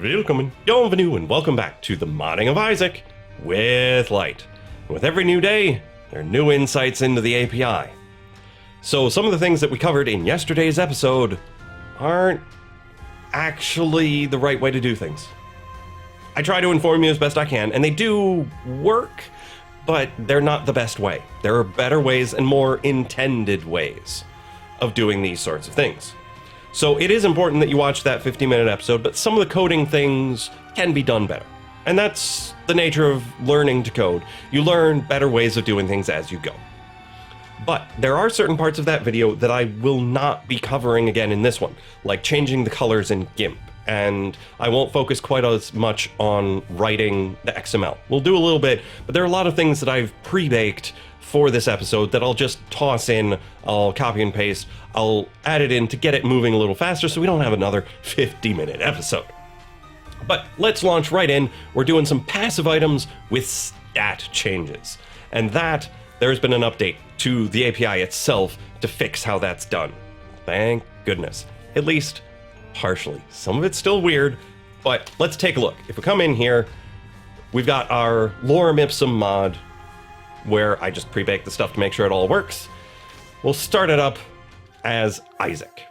Willkommen, bienvenue, and welcome back to the modding of Isaac with Lyte. With every new day, there are new insights into the API. So some of the things that we covered in yesterday's episode aren't actually the right way to do things. I try to inform you as best I can, and they do work, but they're not the best way. There are better ways and more intended ways of doing these sorts of things. So it is important that you watch that 50-minute episode, but some of the coding things can be done better. And that's the nature of learning to code. You learn better ways of doing things as you go. But there are certain parts of that video that I will not be covering again in this one, like changing the colors in GIMP. And I won't focus quite as much on writing the XML. We'll do a little bit, but there are a lot of things that I've pre-baked for this episode that I'll just toss in, I'll copy and paste, I'll add it in to get it moving a little faster so we don't have another 50-minute episode. But let's launch right in. We're doing some passive items with stat changes. And that, there's been an update to the API itself to fix how that's done. Thank goodness. At least partially. Some of it's still weird, but let's take a look. If we come in here, we've got our lorem ipsum mod, where I just pre-baked the stuff to make sure it all works. We'll start it up as Isaac.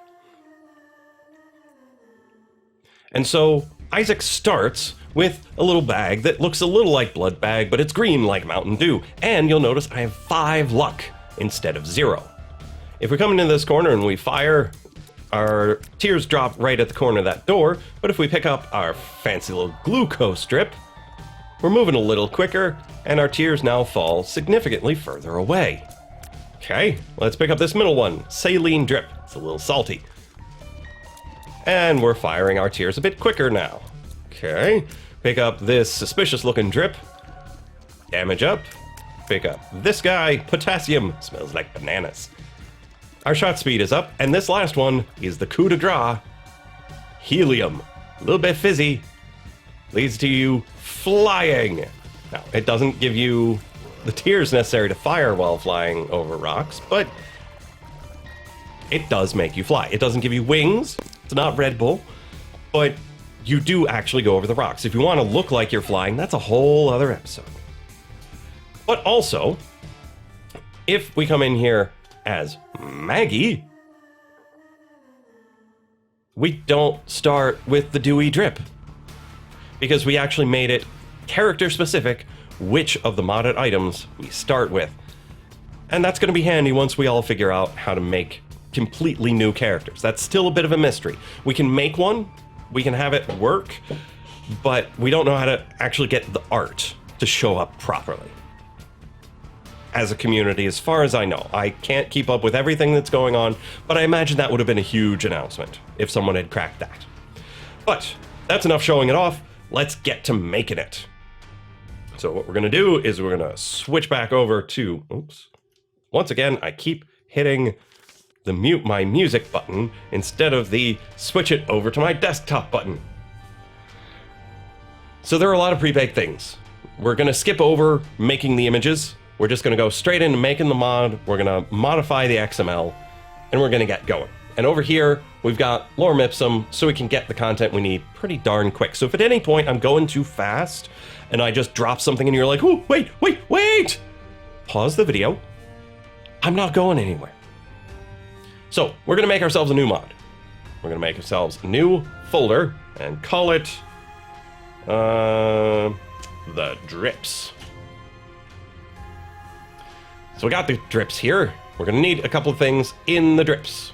And so Isaac starts with a little bag that looks a little like blood bag, but it's green like Mountain Dew. And you'll notice I have 5 luck instead of 0. If we come into this corner and we fire, our tears drop right at the corner of that door. But if we pick up our fancy little glucose strip, we're moving a little quicker, and our tears now fall significantly further away. Okay, let's pick up this middle one, saline drip. It's a little salty. And we're firing our tears a bit quicker now. Okay, pick up this suspicious looking drip. Damage up. Pick up this guy, potassium. Smells like bananas. Our shot speed is up, and this last one is the coup de grace. Helium. A little bit fizzy. Leads to you flying. Now, it doesn't give you the tears necessary to fire while flying over rocks, but it does make you fly. It doesn't give you wings. It's not Red Bull, but you do actually go over the rocks. If you want to look like you're flying, that's a whole other episode. But also, if we come in here as Maggie, we don't start with the dewy drip, because we actually made it character specific which of the modded items we start with. And that's going to be handy once we all figure out how to make completely new characters. That's still a bit of a mystery. We can make one, we can have it work, but we don't know how to actually get the art to show up properly. As a community, as far as I know, I can't keep up with everything that's going on, but I imagine that would have been a huge announcement if someone had cracked that. But that's enough showing it off. Let's get to making it. So what we're going to do is we're going to switch back over to, oops. Once again, I keep hitting the mute my music button instead of the switch it over to my desktop button. So there are a lot of pre-baked things. We're going to skip over making the images. We're just going to go straight into making the mod. We're going to modify the XML, and we're going to get going. And over here, we've got lorem ipsum, so we can get the content we need pretty darn quick. So if at any point I'm going too fast, and I just drop something and you're like, oh, wait! Pause the video. I'm not going anywhere. So we're going to make ourselves a new mod. We're going to make ourselves a new folder and call it the drips. So we got the drips here. We're going to need a couple of things in the drips.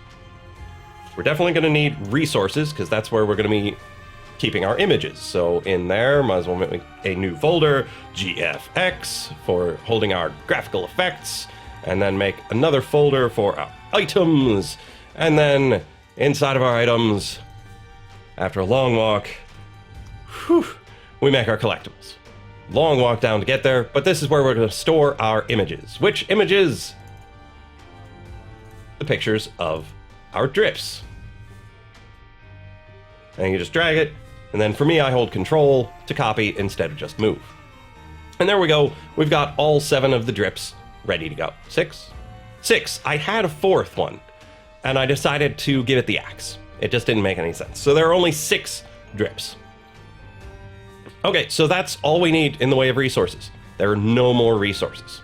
We're definitely going to need resources, because that's where we're going to be keeping our images. So in there, might as well make a new folder, GFX, for holding our graphical effects, and then make another folder for our items. And then inside of our items, after a long walk, we make our collectibles. Long walk down to get there, but this is where we're going to store our images. Which images? The pictures of our drips. And you just drag it, and then for me, I hold Control to copy instead of just move. And there we go. We've got all 7 of the drips ready to go. 6? 6. I had a 4th one, and I decided to give it the axe. It just didn't make any sense. So there are only 6 drips. Okay, so that's all we need in the way of resources. There are no more resources.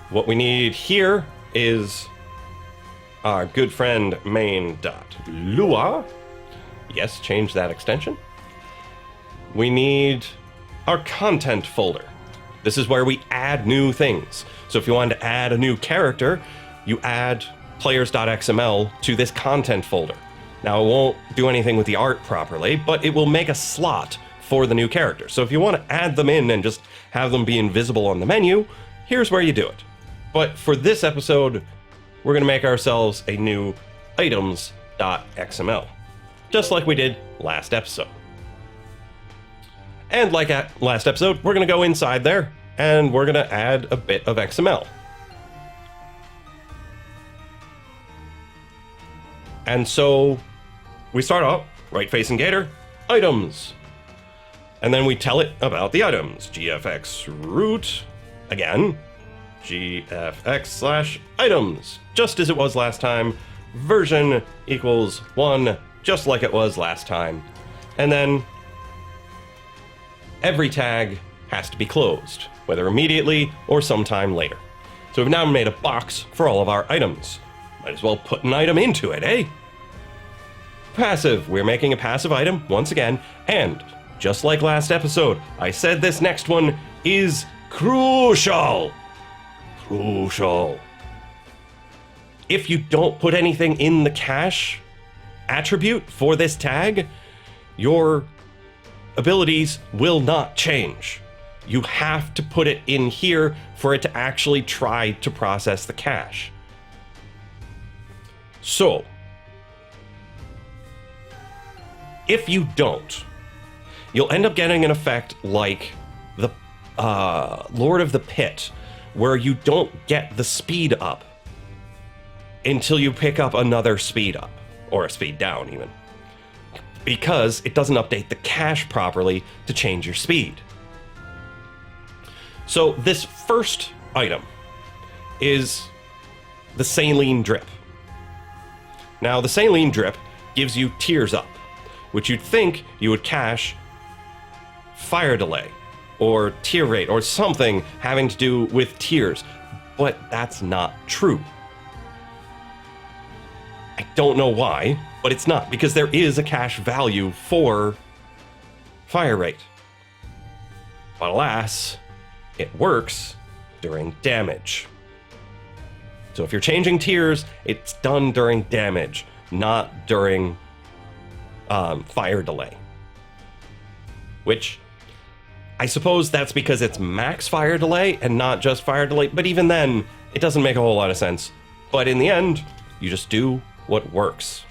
What we need here is our good friend main.lua. Yes, change that extension. We need our content folder. This is where we add new things. So if you wanted to add a new character, you add players.xml to this content folder. Now, it won't do anything with the art properly, but it will make a slot for the new character. So if you want to add them in and just have them be invisible on the menu, here's where you do it. But for this episode, we're going to make ourselves a new items.xml, just like we did last episode. And like at last episode, we're going to go inside there and we're going to add a bit of XML. And so we start out right-facing Gator, items. And then we tell it about the items. GFX root, again, GFX/items, just as it was last time. Version equals 1, just like it was last time. And then every tag has to be closed, whether immediately or sometime later. So we've now made a box for all of our items. Might as well put an item into it, eh? Passive. We're making a passive item once again, and just like last episode, I said this next one is crucial. Crucial. If you don't put anything in the cache attribute for this tag, your abilities will not change. You have to put it in here for it to actually try to process the cache. So, if you don't, you'll end up getting an effect like the Lord of the Pit, where you don't get the speed up until you pick up another speed up, or a speed down even, because it doesn't update the cache properly to change your speed. So this first item is the saline drip. Now the saline drip gives you tears up, which you'd think you would cache fire delay or tear rate or something having to do with tears, but that's not true. I don't know why, but it's not, because there is a cache value for fire rate. But alas, it works during damage. So if you're changing tiers, it's done during damage, not during fire delay. Which, I suppose that's because it's max fire delay and not just fire delay, but even then, it doesn't make a whole lot of sense. But in the end, you just do what works.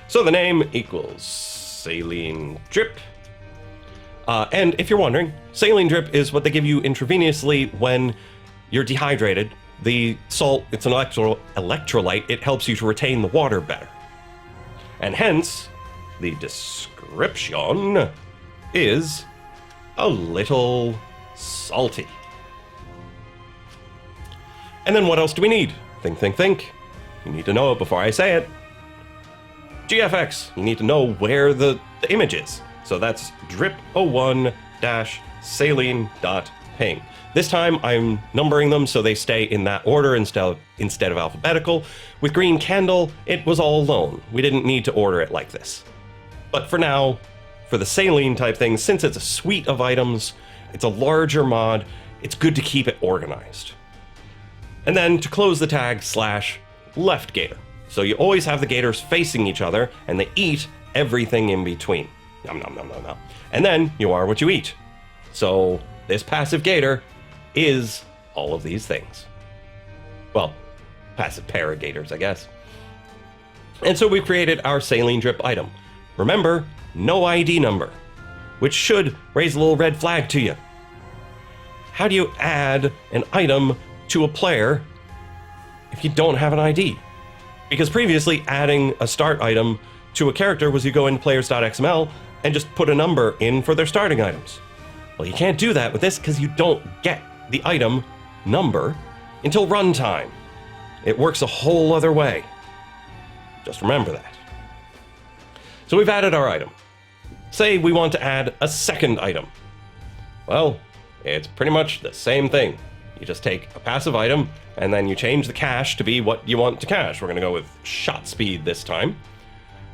So the name equals saline drip. And if you're wondering, saline drip is what they give you intravenously when you're dehydrated. The salt, it's an electrolyte, it helps you to retain the water better. And hence, the description is a little salty. And then what else do we need? Think, think, think. You need to know it before I say it. GFX, you need to know where the image is. So that's drip01-saline.ping. This time I'm numbering them so they stay in that order instead of alphabetical. With green candle, it was all alone. We didn't need to order it like this. But for now, for the saline type thing, since it's a suite of items, it's a larger mod, it's good to keep it organized. And then to close the tag, /left gator. So you always have the gators facing each other and they eat everything in between. Nom nom nom nom nom. And then you are what you eat. So this passive gator is all of these things. Well, passive paragators, I guess. And so we've created our saline drip item. Remember, no ID number, which should raise a little red flag to you. How do you add an item to a player if you don't have an ID? Because previously adding a start item to a character was you go into players.xml and just put a number in for their starting items. Well, you can't do that with this because you don't get the item number until runtime. It works a whole other way. Just remember that. So we've added our item. Say we want to add a second item. Well, it's pretty much the same thing. You just take a passive item, and then you change the cache to be what you want to cache. We're going to go with shot speed this time.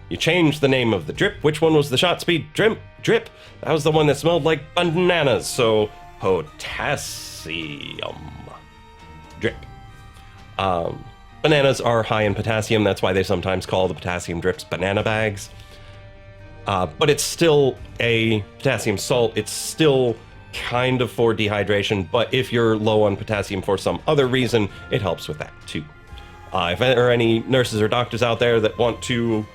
You change the name of the drip. Which one was the shot speed drip? That was the one that smelled like bananas, so potassium drip. Bananas are high in potassium, that's why they sometimes call the potassium drips banana bags. But it's still a potassium salt. It's still kind of for dehydration, but if you're low on potassium for some other reason, it helps with that too. If there are any nurses or doctors out there that want to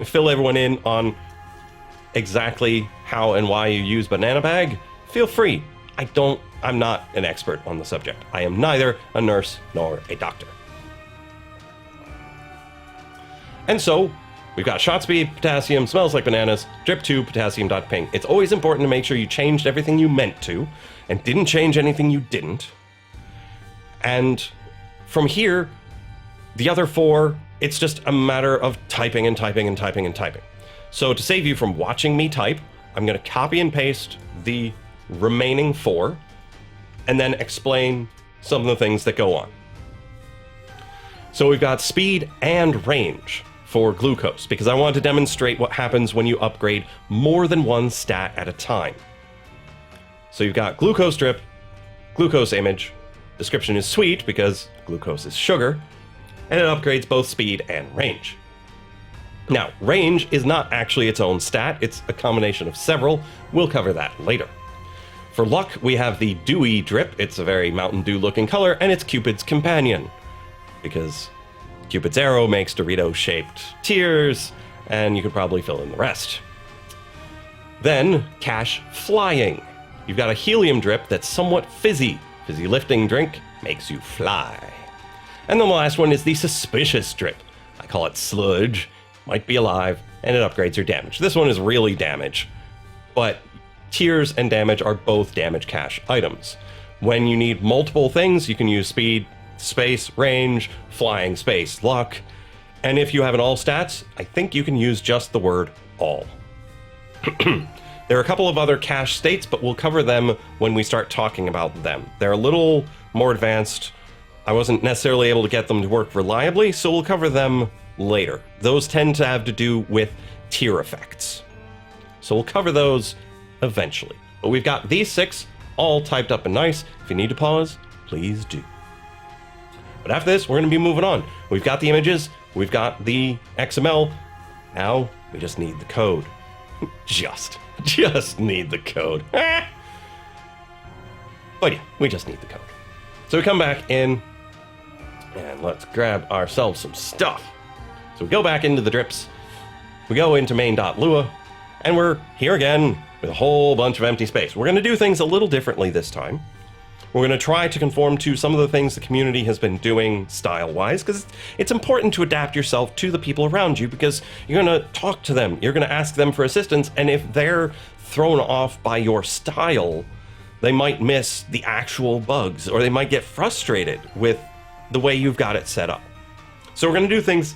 fill everyone in on exactly how and why you use banana bag, feel free. I'm not an expert on the subject. I am neither a nurse nor a doctor. And so, we've got shot speed, potassium, smells like bananas, drip 2, potassium.ping. It's always important to make sure you changed everything you meant to, and didn't change anything you didn't. And from here, the other 4, it's just a matter of typing and typing and typing and typing. So to save you from watching me type, I'm going to copy and paste the remaining 4, and then explain some of the things that go on. So we've got speed and range for glucose, because I want to demonstrate what happens when you upgrade more than one stat at a time. So you've got glucose drip, glucose image, description is sweet because glucose is sugar, and it upgrades both speed and range. Now, range is not actually its own stat, it's a combination of several. We'll cover that later. For luck, we have the Dewy drip. It's a very Mountain Dew looking color, and it's Cupid's companion, because Cupid's arrow makes Dorito-shaped tears, and you could probably fill in the rest. Then, cache flying. You've got a helium drip that's somewhat fizzy. Fizzy lifting drink makes you fly. And then the last one is the suspicious drip. I call it sludge. Might be alive, and it upgrades your damage. This one is really damage, but tears and damage are both damage cache items. When you need multiple things, you can use speed, space, range, flying, space, luck. And if you have an all stats, I think you can use just the word all. There are a couple of other cache states, but we'll cover them when we start talking about them. They're a little more advanced. I wasn't necessarily able to get them to work reliably, so we'll cover them later. Those tend to have to do with tier effects. So we'll cover those eventually. But we've got these 6 all typed up and nice. If you need to pause, please do. But after this, we're going to be moving on. We've got the images, we've got the XML. Now we just need the code. just need the code. But yeah, we just need the code. So we come back in, and let's grab ourselves some stuff. So we go back into the drips, we go into main.lua, and we're here again with a whole bunch of empty space. We're going to do things a little differently this time. We're going to try to conform to some of the things the community has been doing style-wise, because it's important to adapt yourself to the people around you, because you're going to talk to them, you're going to ask them for assistance, and if they're thrown off by your style, they might miss the actual bugs, or they might get frustrated with the way you've got it set up. So we're going to do things,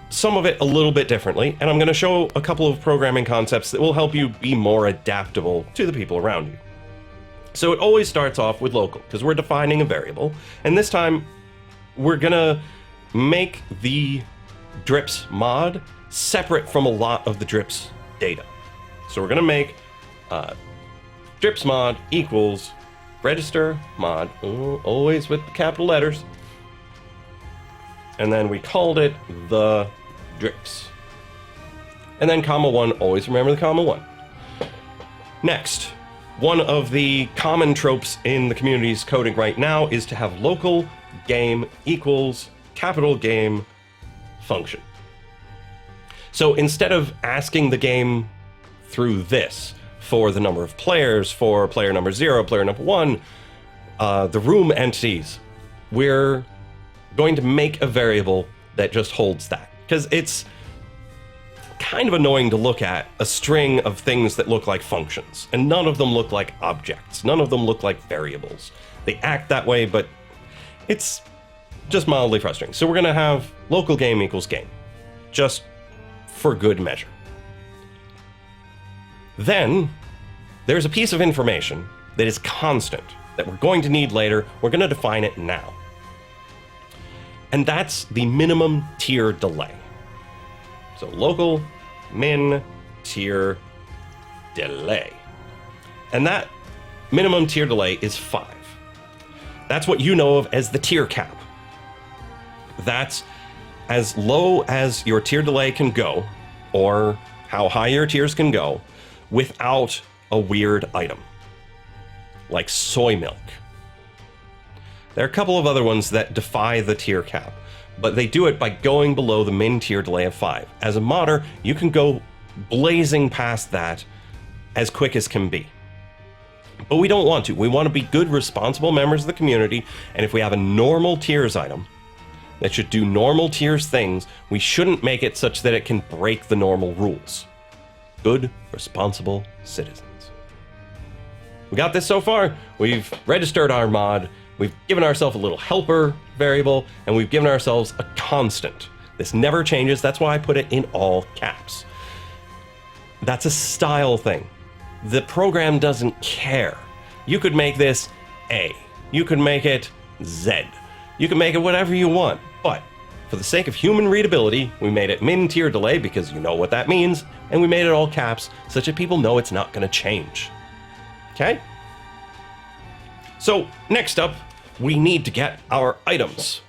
some of it a little bit differently, and I'm going to show a couple of programming concepts that will help you be more adaptable to the people around you. So it always starts off with local, because we're defining a variable, and this time we're going to make the drips mod separate from a lot of the drips data. So we're going to make drips mod equals register mod, always with the capital letters, and then we called it the drips. And then comma 1, always remember the comma 1. Next, one of the common tropes in the community's coding right now is to have local game equals capital game function. So instead of asking the game through this for the number of players, for player number 0, player number 1, the room entities, we're going to make a variable that just holds that. Because it's kind of annoying to look at a string of things that look like functions, and none of them look like objects. None of them look like variables. They act that way, but it's just mildly frustrating. So we're going to have local game equals game, just for good measure. Then there's a piece of information that is constant that we're going to need later. We're going to define it now. And that's the minimum tier delay. So local min tier delay. And that minimum tier delay is 5. That's what you know of as the tier cap. That's as low as your tier delay can go, or how high your tiers can go, without a weird item, like soy milk. There are a couple of other ones that defy the tier cap, but they do it by going below the min tier delay of 5. As a modder, you can go blazing past that as quick as can be. But we don't want to. We want to be good, responsible members of the community, and if we have a normal tiers item that should do normal tiers things, we shouldn't make it such that it can break the normal rules. Good, responsible citizens. We got this so far. We've registered our mod, we've given ourselves a little helper variable, and we've given ourselves a constant. This never changes, that's why I put it in all caps. That's a style thing. The program doesn't care. You could make this A. You could make it Z. You can make it whatever you want, but for the sake of human readability, we made it min tier delay because you know what that means, and we made it all caps such that people know it's not going to change. Okay? So next up, we need to get our items.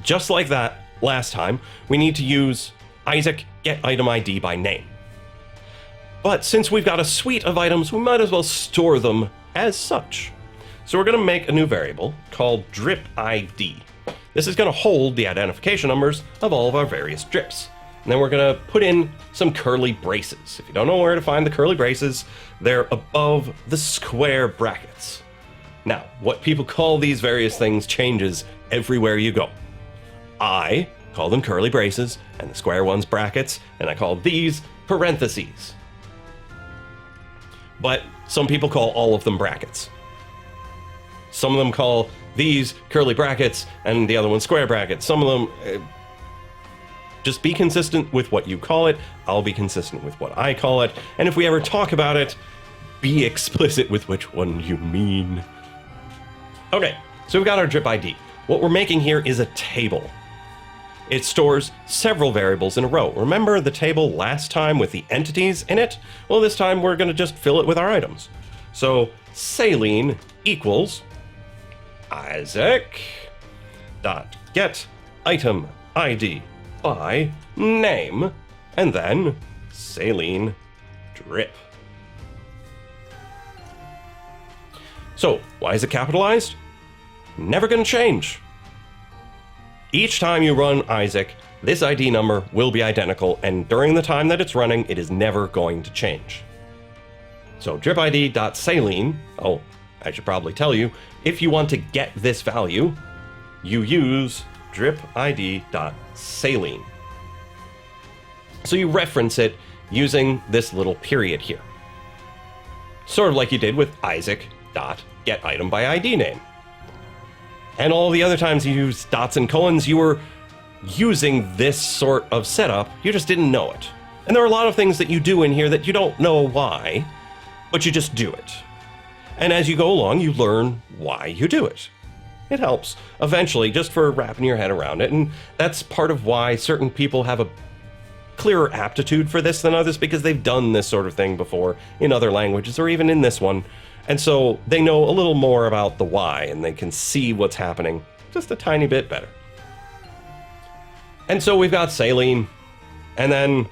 Just like that last time, we need to use Isaac get item ID by name. But since we've got a suite of items, we might as well store them as such. So we're going to make a new variable called drip ID. This is going to hold the identification numbers of all of our various drips. And then we're going to put in some curly braces. If you don't know where to find the curly braces, they're above the square brackets. Now, what people call these various things changes everywhere you go. I call them curly braces, and the square ones brackets, and I call these parentheses. But some people call all of them brackets. Some of them call these curly brackets and the other one square brackets. Some of them, just be consistent with what you call it. I'll be consistent with what I call it. And if we ever talk about it, be explicit with which one you mean. Okay, so we've got our drip ID. What we're making here is a table. It stores several variables in a row. Remember the table last time with the entities in it? Well, this time we're going to just fill it with our items. So saline equals Isaac dot get item ID by name, and then saline drip. So why is it capitalized? Never going to change. Each time you run Isaac, this ID number will be identical, and during the time that it's running, it is never going to change. So dripid.saline, oh, I should probably tell you, if you want to get this value, you use dripid.saline. So you reference it using this little period here. Sort of like you did with Isaac.getItem by ID name. And all the other times you used dots and colons, you were using this sort of setup, you just didn't know it. And there are a lot of things that you do in here that you don't know why, but you just do it. And as you go along, you learn why you do it. It helps, eventually, just for wrapping your head around it, and that's part of why certain people have a clearer aptitude for this than others, because they've done this sort of thing before in other languages, or even in this one. And so they know a little more about the why, and they can see what's happening just a tiny bit better. And so we've got saline, and then,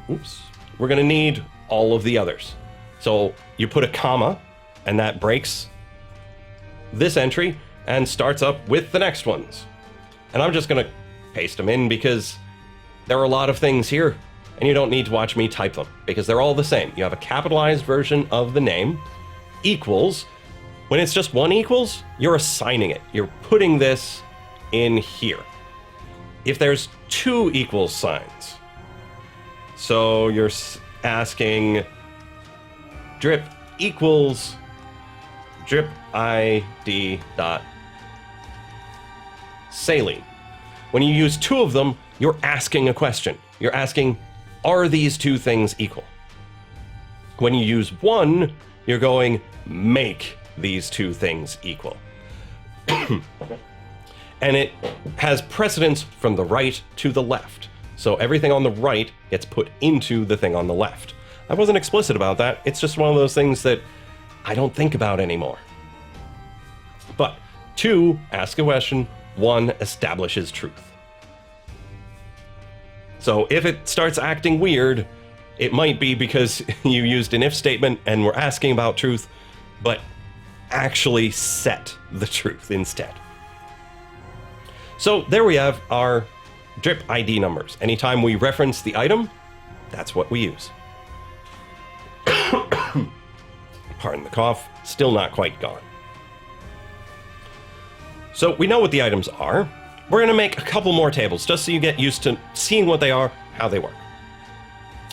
oops, we're going to need all of the others. So you put a comma, and that breaks this entry and starts up with the next ones. And I'm just going to paste them in because there are a lot of things here, and you don't need to watch me type them because they're all the same. You have a capitalized version of the name, equals. When it's just one equals, you're assigning it. You're putting this in here. If there's two equals signs, so you're asking drip equals drip ID dot saline. When you use two of them, you're asking a question. You're asking, are these two things equal? When you use one, you're going make these two things equal. And it has precedence from the right to the left. So everything on the right gets put into the thing on the left. I wasn't explicit about that. It's just one of those things that I don't think about anymore. But 2, ask a question. 1, establishes truth. So if it starts acting weird, it might be because you used an if statement and were asking about truth, but actually set the truth instead. So there we have our drip ID numbers. Anytime we reference the item, that's what we use. Pardon the cough, still not quite gone. So we know what the items are. We're going to make a couple more tables just so you get used to seeing what they are, how they work.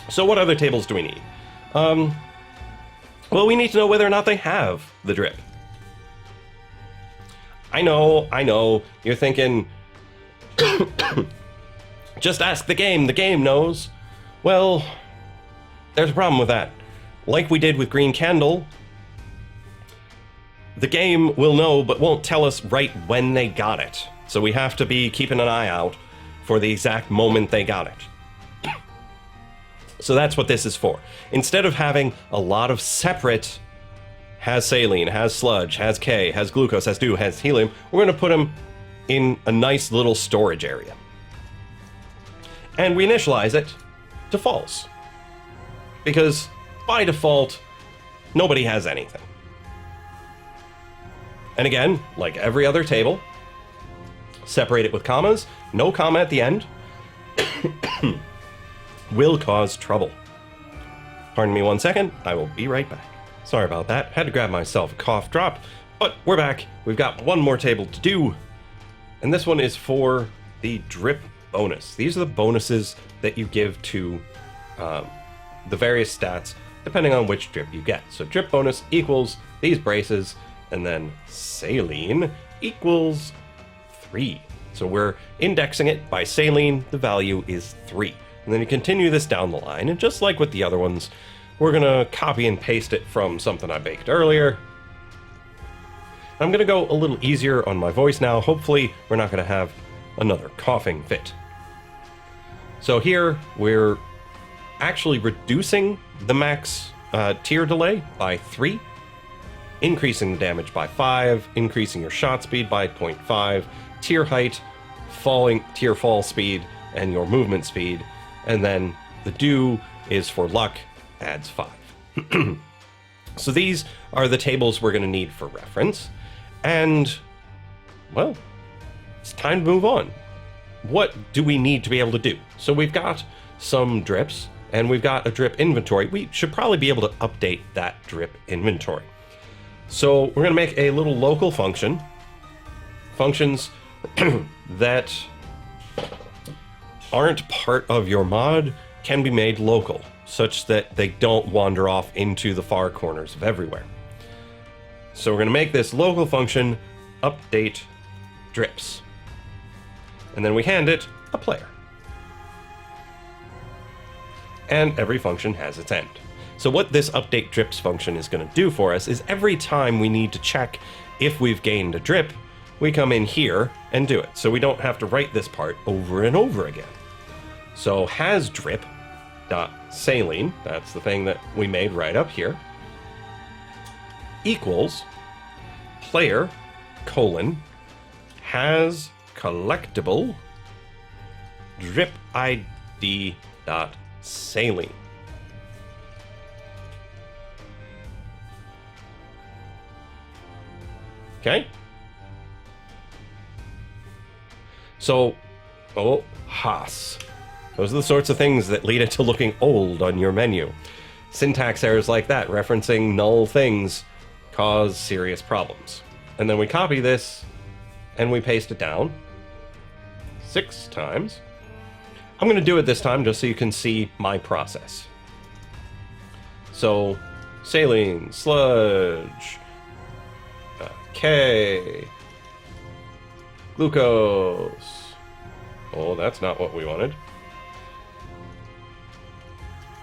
So what other tables do we need? Well, we need to know whether or not they have the drip. I know, you're thinking, just ask the game knows. Well, there's a problem with that. Like we did with Green Candle, the game will know but won't tell us right when they got it. So we have to be keeping an eye out for the exact moment they got it. So that's what this is for. Instead of having a lot of separate has saline, has sludge, has K, has glucose, has dew, has helium, we're going to put them in a nice little storage area. And we initialize it to false. Because by default, nobody has anything. And again, like every other table, separate it with commas. No comma at the end will cause trouble. Pardon me 1 second, I will be right back. Sorry about that, had to grab myself a cough drop, but we're back. We've got one more table to do, and this one is for the drip bonus. These are the bonuses that you give to the various stats depending on which drip you get. So drip bonus equals these braces, and then saline equals 3. So we're indexing it by saline, the value is 3. And then you continue this down the line, and just like with the other ones, we're gonna copy and paste it from something I baked earlier. I'm gonna go a little easier on my voice now. Hopefully we're not gonna have another coughing fit. So here we're actually reducing the max tier delay by 3, increasing the damage by 5, increasing your shot speed by 0.5, tier height, tier fall speed, and your movement speed, and then the dew is for luck, adds 5. So these are the tables we're going to need for reference, and, well, it's time to move on. What do we need to be able to do? So we've got some drips, and we've got a drip inventory. We should probably be able to update that drip inventory. So we're going to make a little local function. Functions that aren't part of your mod can be made local, such that they don't wander off into the far corners of everywhere. So we're going to make this local function update drips. And then we hand it a player. And every function has its end. So what this update drips function is going to do for us is every time we need to check if we've gained a drip, we come in here and do it. So we don't have to write this part over and over again. So has drip dot saline, that's the thing that we made right up here, equals player colon has collectible drip ID dot saline. Okay? So, oh, Haas. Those are the sorts of things that lead it to looking old on your menu. Syntax errors like that, referencing null things, cause serious problems. And then we copy this, and we paste it down 6 times. I'm going to do it this time just so you can see my process. So, saline, sludge, K, glucose. Oh, that's not what we wanted.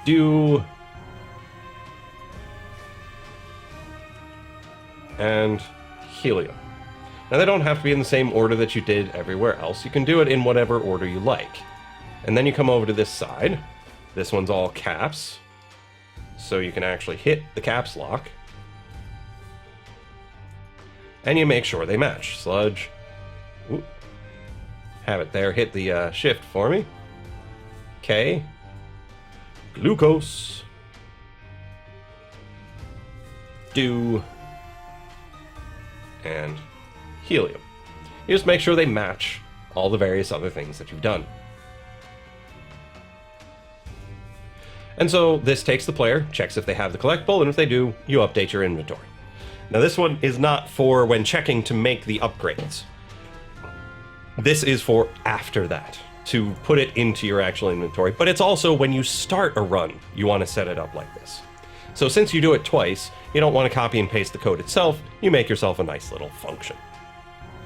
Dew, and helium. Now they don't have to be in the same order that you did everywhere else. You can do it in whatever order you like. And then you come over to this side. This one's all caps, so you can actually hit the caps lock. And you make sure they match. Sludge. Ooh. Have it there. Hit the shift for me. K. Glucose. Do. And helium. You just make sure they match all the various other things that you've done. And so this takes the player, checks if they have the collectible, and if they do, you update your inventory. Now this one is not for when checking to make the upgrades. This is for after that, to put it into your actual inventory, but it's also when you start a run, you want to set it up like this. So since you do it twice, you don't want to copy and paste the code itself, you make yourself a nice little function.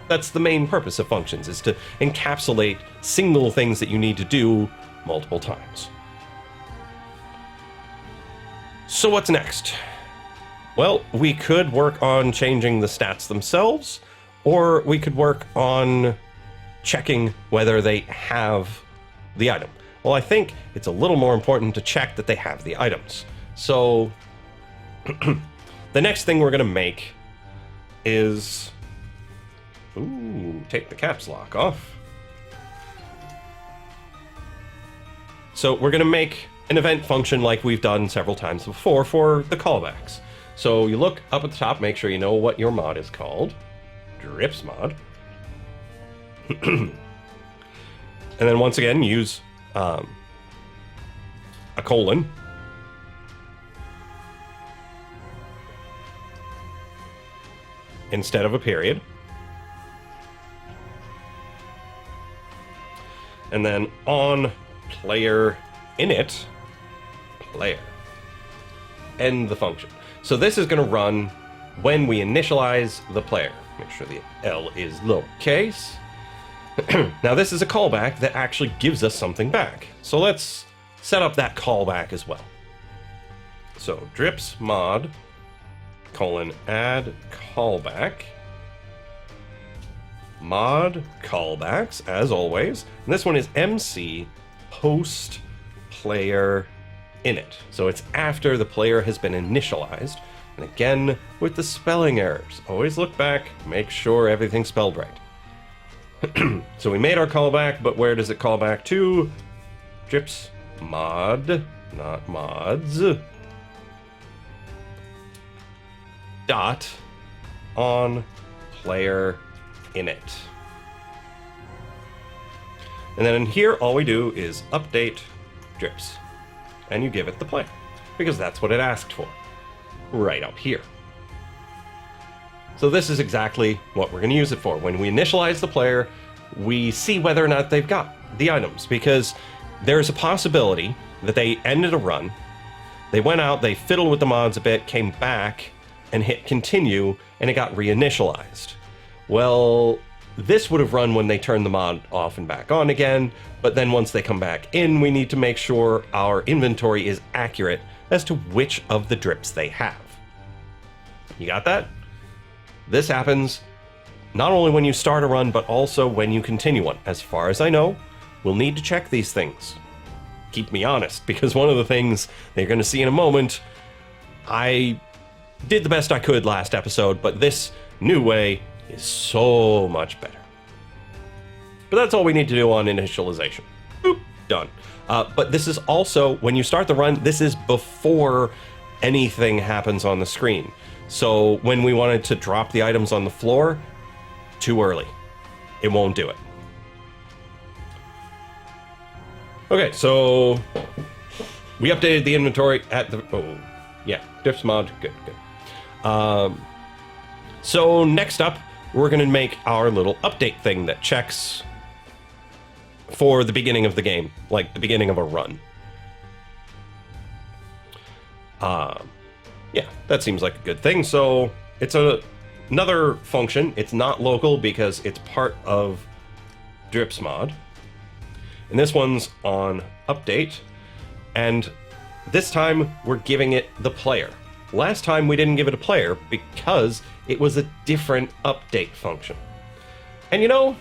That's the main purpose of functions, is to encapsulate single things that you need to do multiple times. So what's next? Well, we could work on changing the stats themselves, or we could work on checking whether they have the item. Well, I think it's a little more important to check that they have the items. So the next thing we're going to make is... Ooh, take the caps lock off. So we're going to make an event function like we've done several times before for the callbacks. So you look up at the top, make sure you know what your mod is called. Drips mod. And then once again, use a colon. Instead of a period. And then on player init, player, end the function. So this is going to run when we initialize the player. Make sure the L is lowercase. Now this is a callback that actually gives us something back. So let's set up that callback as well. So drips mod colon add callback. Mod callbacks, as always. And this one is MC post player init. So it's after the player has been initialized. And again, with the spelling errors, always look back, make sure everything's spelled right. So we made our callback, but where does it call back to? Drips mod, not mods. Dot on player init. And then in here, all we do is update drips. And you give it the player, because that's what it asked for. Right up here. So this is exactly what we're going to use it for. When we initialize the player, we see whether or not they've got the items, because there's a possibility that they ended a run, they went out, they fiddled with the mods a bit, came back, and hit continue, and it got reinitialized. Well, this would have run when they turned the mod off and back on again, but then once they come back in, we need to make sure our inventory is accurate as to which of the drips they have. You got that? This happens not only when you start a run, but also when you continue one. As far as I know, we'll need to check these things. Keep me honest, because one of the things that you're going to see in a moment, I did the best I could last episode, but this new way is so much better. But that's all we need to do on initialization. Boop, done. But this is also, when you start the run, this is before anything happens on the screen. So when we wanted to drop the items on the floor, too early. It won't do it. Okay, so we updated the inventory at the... Oh, yeah, drips mod, good. So next up, we're going to make our little update thing that checks for the beginning of the game, like the beginning of a run. Yeah, that seems like a good thing. So it's another function. It's not local because it's part of drips mod. And this one's on update. And this time we're giving it the player. last time we didn't give it a player because it was a different update function. And you know,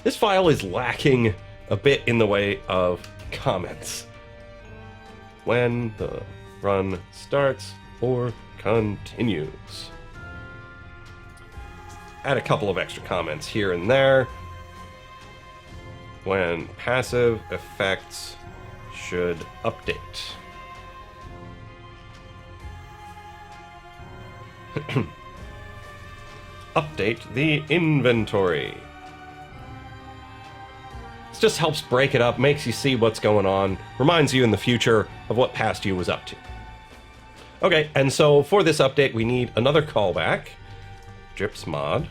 this file is lacking a bit in the way of comments. When the run starts or continues. Add a couple of extra comments here and there. When passive effects should update. Update the inventory. This just helps break it up, makes you see what's going on, reminds you in the future of what past you was up to. Okay, and so for this update, we need another callback. Drips mod,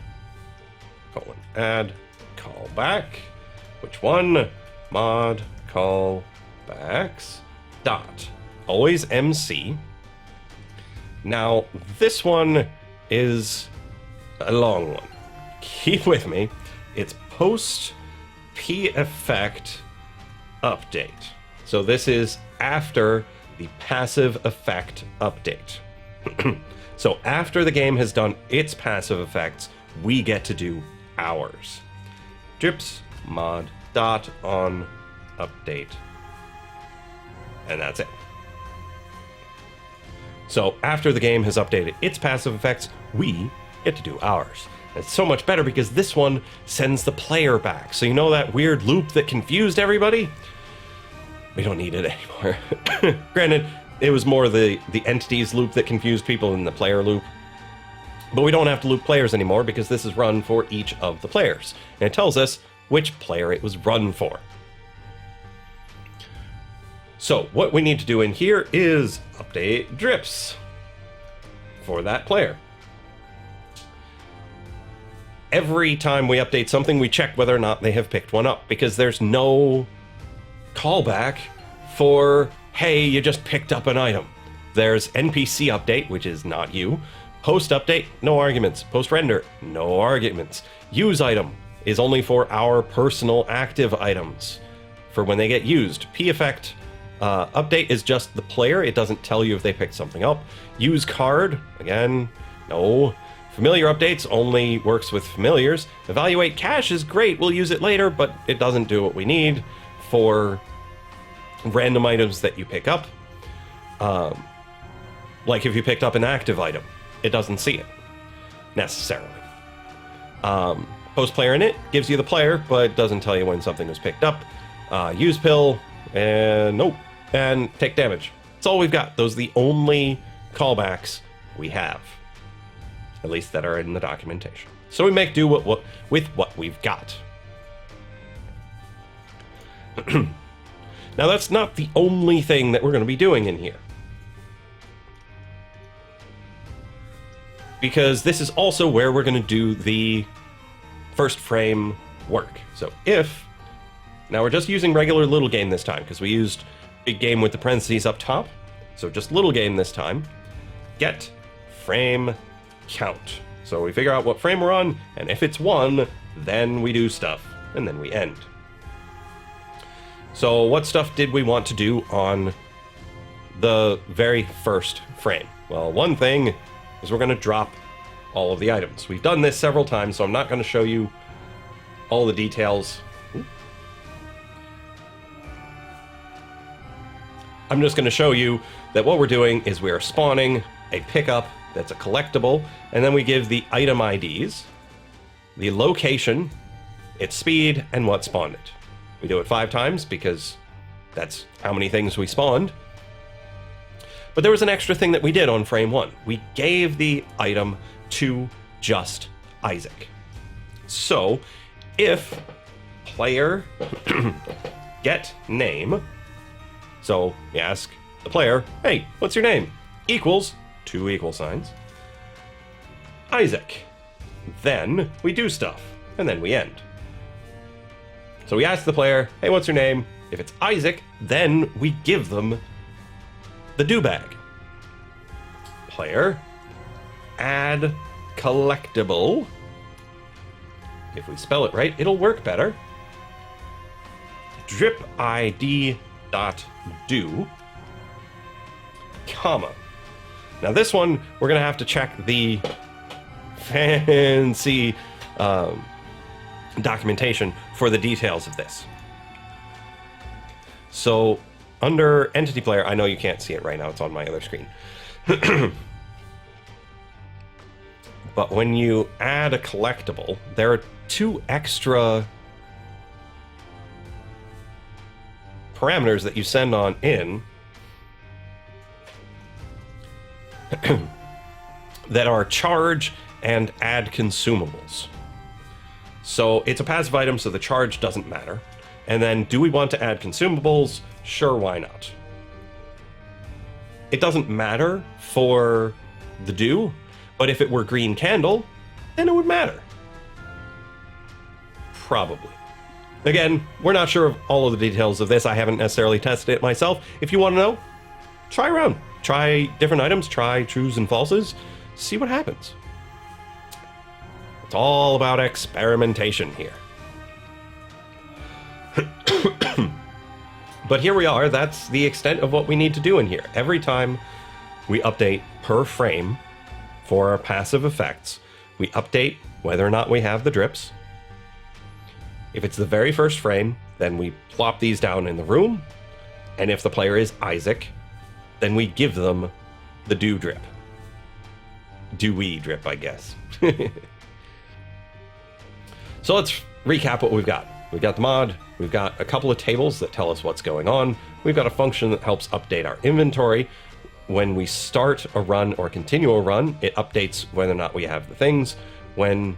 add callback. Which one? Mod callbacks dot. Always MC. Now, this one is a long one. Keep with me. It's post p effect update. So this is after the passive effect update. So after the game has done its passive effects, we get to do ours. Drips mod dot on update. And that's it. So after the game has updated its passive effects, we get to do ours. It's so much better because this one sends the player back. So you know that weird loop that confused everybody? We don't need it anymore. Granted, it was more the entities loop that confused people than the player loop. But we don't have to loop players anymore because this is run for each of the players. And it tells us which player it was run for. So what we need to do in here is update drips for that player. Every time we update something, we check whether or not they have picked one up, because there's no callback for, hey, you just picked up an item. There's NPC update, which is not you. Post update, no arguments. Post render, no arguments. Use item is only for our personal active items for when they get used. P effect update is just the player. It doesn't tell you if they picked something up. Use card, again, no. Familiar updates only works with familiars. Evaluate cache is great, we'll use it later, but it doesn't do what we need for random items that you pick up. Like if you picked up an active item, it doesn't see it, necessarily. Post player init gives you the player, but doesn't tell you when something was picked up. Use pill, and nope, and take damage. That's all we've got. Those are the only callbacks we have. At least that are in the documentation. So we make do with what we've got. Now that's not the only thing that we're going to be doing in here. Because this is also where we're going to do the first frame work. So if, now we're just using regular little game this time, because we used big game with the parentheses up top. So just little game this time. Get frame count. So we figure out what frame we're on, and if it's 1, then we do stuff, and then we end. So what stuff did we want to do on the very first frame? Well, one thing is we're going to drop all of the items. We've done this several times, so I'm not going to show you all the details. I'm just going to show you that what we're doing is we are spawning a pickup that's a collectible, and then we give the item IDs, the location, its speed, and what spawned it. We do it 5 times because that's how many things we spawned. But there was an extra thing that we did on frame 1. We gave the item to just Isaac. So if player get name, so you ask the player, hey, what's your name? Equals 2 equal signs, Isaac. Then we do stuff, and then we end. So we ask the player, hey, what's your name? If it's Isaac, then we give them the do bag. Player, add collectible. If we spell it right, it'll work better. Drip ID dot do, comma. Now this one, we're going to have to check the fancy documentation for the details of this. So under Entity Player, I know you can't see it right now, it's on my other screen. But when you add a collectible, there are 2 extra parameters that you send on in that are charge and add consumables. So it's a passive item, so the charge doesn't matter. And then, do we want to add consumables? Sure, why not? It doesn't matter for the do, but if it were green candle, then it would matter. Probably. Again, we're not sure of all of the details of this. I haven't necessarily tested it myself. If you want to know, try around. Try different items, try trues and falses, see what happens. It's all about experimentation here. But here we are, that's the extent of what we need to do in here. Every time we update per frame for our passive effects, we update whether or not we have the drips. If it's the very first frame, then we plop these down in the room, and if the player is Isaac, then we give them the dew drip. Dewy drip, I guess. So let's recap what we've got. We've got the mod, we've got a couple of tables that tell us what's going on, we've got a function that helps update our inventory. When we start a run or continue a run, it updates whether or not we have the things. When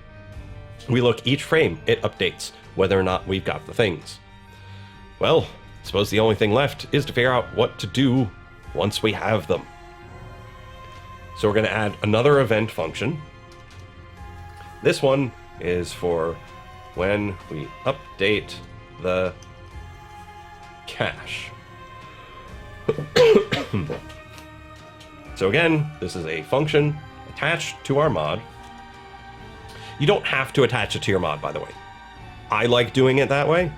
we look each frame, it updates whether or not we've got the things. Well, I suppose the only thing left is to figure out what to do once we have them. So we're going to add another event function. This one is for when we update the cache. So again, this is a function attached to our mod. You don't have to attach it to your mod, by the way. I like doing it that way,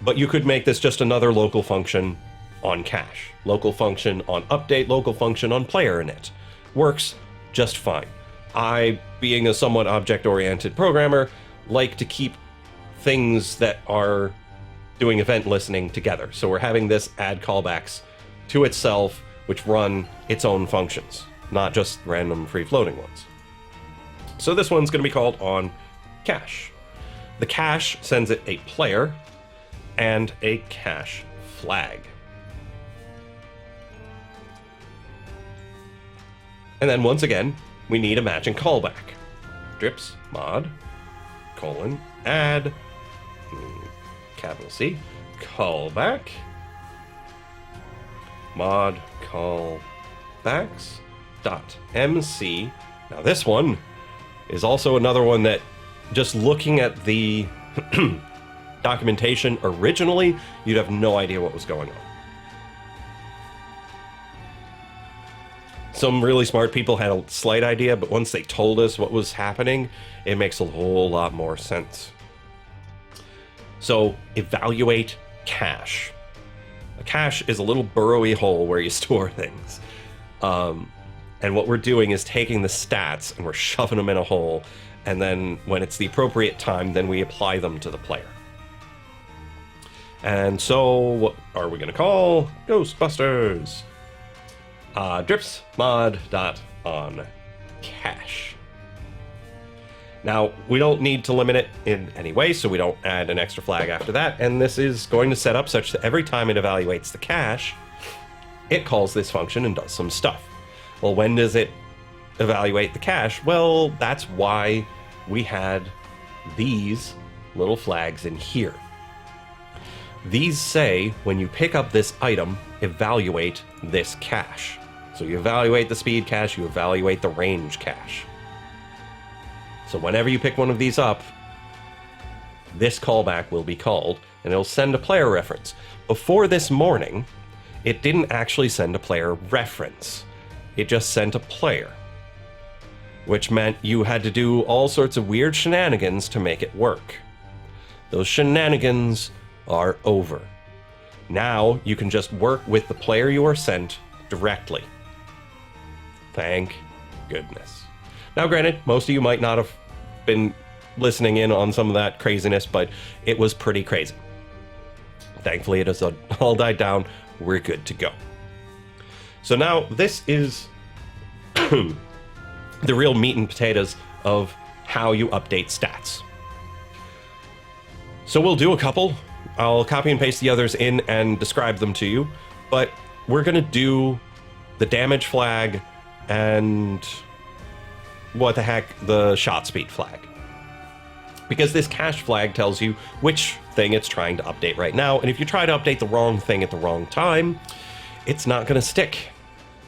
but you could make this just another local function on cache. Local function on update, local function on player init. Works just fine. I, being a somewhat object-oriented programmer, like to keep things that are doing event listening together. So we're having this add callbacks to itself, which run its own functions, not just random free-floating ones. So this one's going to be called on cache. The cache sends it a player and a cache flag. And then once again, we need a matching callback. Drips mod colon add capital C callback mod callbacks dot MC. Now this one is also another one that, just looking at the documentation originally, you'd have no idea what was going on. Some really smart people had a slight idea, but once they told us what was happening, it makes a whole lot more sense. So, evaluate cache. A cache is a little burrowy hole where you store things. And what we're doing is taking the stats and we're shoving them in a hole, and then when it's the appropriate time, then we apply them to the player. And so, what are we going to call? Ghostbusters! Drips mod dot on cache. Now, we don't need to limit it in any way, so we don't add an extra flag after that, and this is going to set up such that every time it evaluates the cache, it calls this function and does some stuff. Well, when does it evaluate the cache? Well, that's why we had these little flags in here. These say, when you pick up this item, evaluate this cache. So you evaluate the speed cache, you evaluate the range cache. So whenever you pick one of these up, this callback will be called, and it'll send a player reference. Before this morning, it didn't actually send a player reference. It just sent a player, which meant you had to do all sorts of weird shenanigans to make it work. Those shenanigans are over. Now you can just work with the player you are sent directly. Thank goodness. Now, granted, most of you might not have been listening in on some of that craziness, but it was pretty crazy. Thankfully, it has all died down. We're good to go. So now this is the real meat and potatoes of how you update stats. So we'll do a couple. I'll copy and paste the others in and describe them to you, but we're going to do the damage flag and what the heck, the shot speed flag. Because this cache flag tells you which thing it's trying to update right now, and if you try to update the wrong thing at the wrong time, it's not going to stick.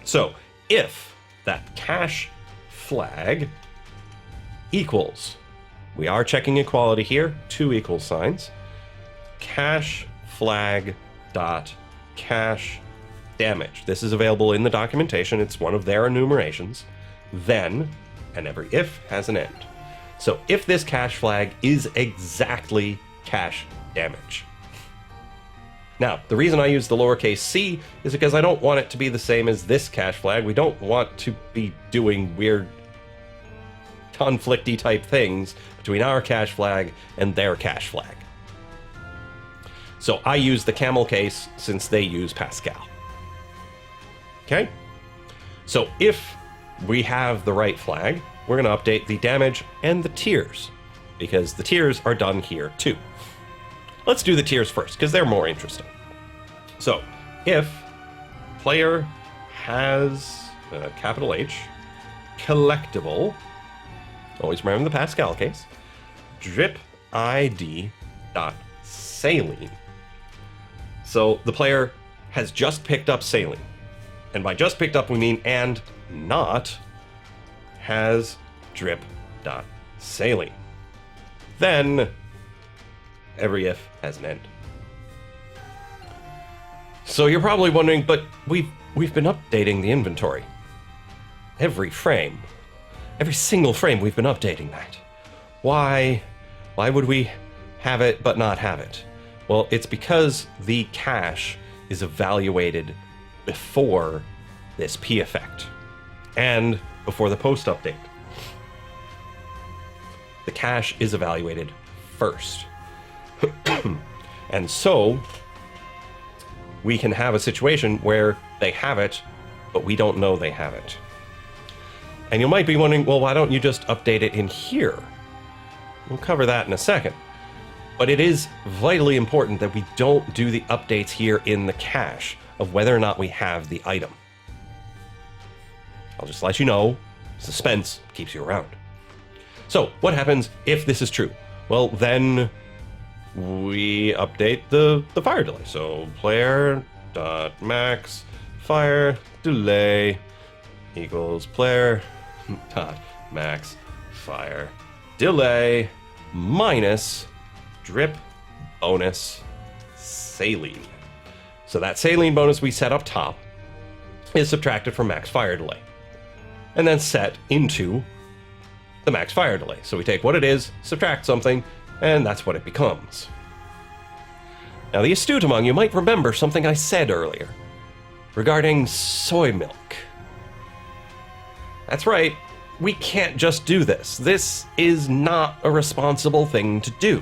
So if that cache flag equals, we are checking equality here, 2 equal signs, cache flag dot cache damage. This is available in the documentation. It's one of their enumerations. Then, and every if has an end. So if this cache flag is exactly cache damage. Now, the reason I use the lowercase c is because I don't want it to be the same as this cache flag. We don't want to be doing weird conflicty type things between our cache flag and their cache flag. So I use the camel case since they use Pascal. Okay? So if we have the right flag, we're going to update the damage and the tiers, because the tiers are done here too. Let's do the tiers first, because they're more interesting. So, if player has, capital H, collectible, always remember the Pascal case, drip ID dot saline. So the player has just picked up saline. And by just picked up, we mean and not has drip dot saline. Then every if has an end. So you're probably wondering, but we've been updating the inventory. Every frame. Every single frame we've been updating that. Why would we have it but not have it? Well, it's because the cache is evaluated before this P effect and before the post update. The cache is evaluated first. And so we can have a situation where they have it, but we don't know they have it. And you might be wondering, well, why don't you just update it in here? We'll cover that in a second. But it is vitally important that we don't do the updates here in the cache of whether or not we have the item. I'll just let you know, suspense keeps you around. So what happens if this is true? Well, then we update the fire delay. So player dot max fire delay equals player dot max fire delay minus drip bonus saline. So that saline bonus we set up top is subtracted from max fire delay and then set into the max fire delay. So we take what it is, subtract something, and that's what it becomes. Now, the astute among you might remember something I said earlier regarding soy milk. That's right, we can't just do this. This is not a responsible thing to do,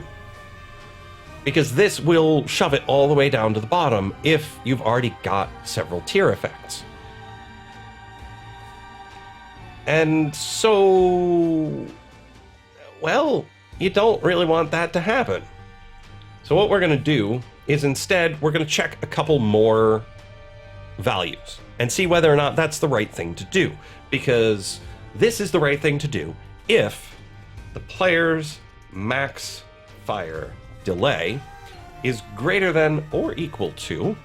because this will shove it all the way down to the bottom if you've already got several tier effects. And so, well, you don't really want that to happen. So what we're going to do is instead, we're going to check a couple more values and see whether or not that's the right thing to do. Because this is the right thing to do if the player's max fire delay is greater than or equal to